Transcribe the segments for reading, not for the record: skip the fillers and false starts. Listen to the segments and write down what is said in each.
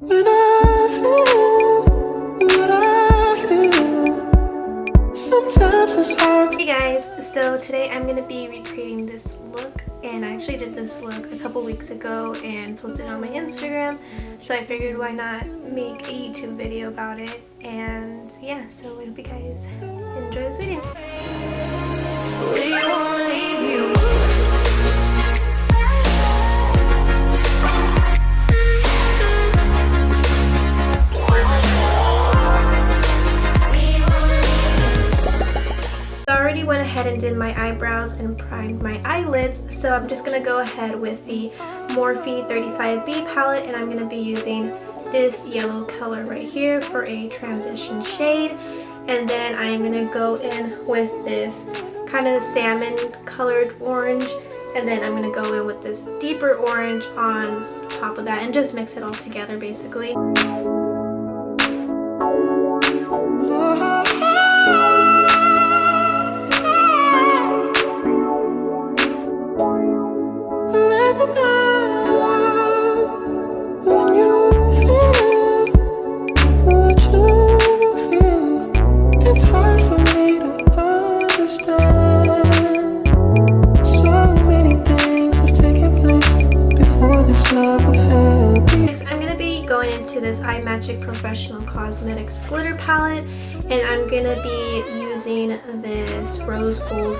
When I feel what I feel, sometimes it's hard. Hey guys, so today I'm going to be recreating this look, and I actually did this look a couple weeks ago and posted it on my Instagram, so I figured why not make a YouTube video about it. And yeah, so I hope you guys enjoy this video. I already went ahead and did my eyebrows and primed my eyelids, so I'm just going to go ahead with the Morphe 35B palette, and I'm going to be using this yellow color right here for a transition shade. And then I'm going to go in with this kind of salmon colored orange, and then I'm going to go in with this deeper orange on top of that and just mix it all together basically. Into this iMagic Professional Cosmetics glitter palette, and I'm gonna be using this rose gold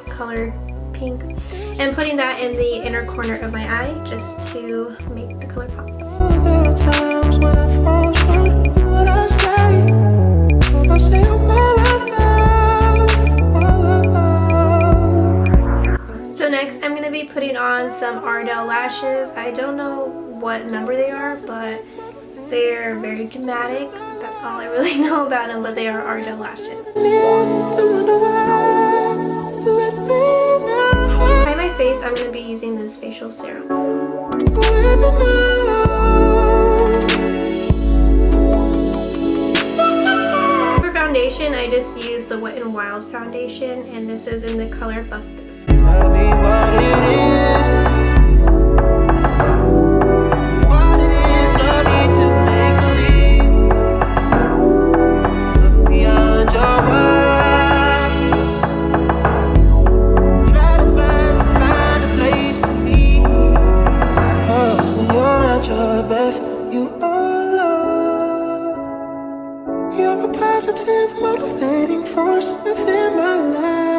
colored pink and putting that in the inner corner of my eye just to make the color pop. There are times when I fall short of what I say. I say I'm all So next I'm gonna be putting on some Ardell lashes. I don't know what number they are, but they're very dramatic. That's all I really know about them, but they are Ardell lashes. To prime my face, I'm going to be using this facial serum. For foundation, I just use the Wet n Wild foundation, and this is in the color Buff This. Tell me what it is.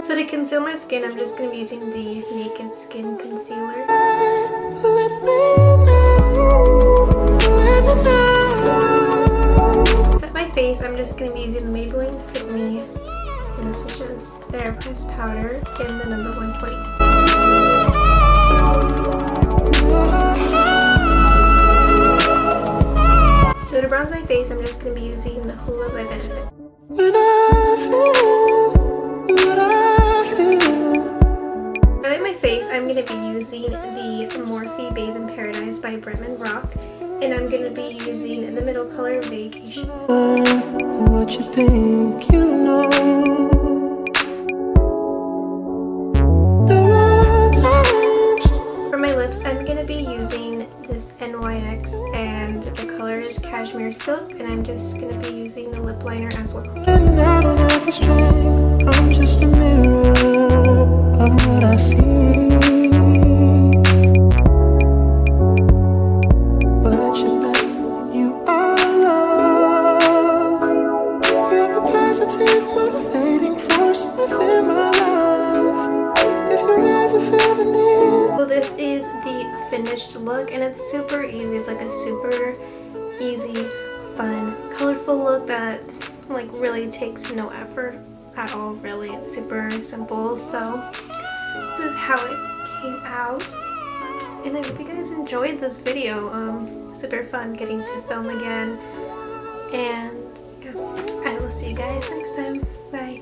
So to conceal my skin, I'm just going to be using the Naked Skin Concealer. To set my face, I'm just going to be using the Maybelline Fit Me, and this is just their pressed powder in the number 120. So to bronze my face, I'm just going to be using the Hoola by Benefit. When I feel what I feel. To highlight my face, I'm going to be using the Morphe Bathe in Paradise by Bretman Rock, and I'm going to be using the middle color Vacation. What you think you know. There are times. For my lips, I'm going to be using this NYX, and the color is Cashmere Silk, and I'm just going to be using the lip liner as well. And I don't have the strength. I'm just a mirror of what I see. But at your best, you are love. You're a positive, motivating force within my life. If you ever feel the need. Well, this is the finished look, and it's super easy. It's like a super easy, fun, colorful look that like really takes no effort at all. Really, it's super simple. So this is how it came out, and I hope you guys enjoyed this video. Super fun getting to film again, and yeah, I will see you guys next time. Bye.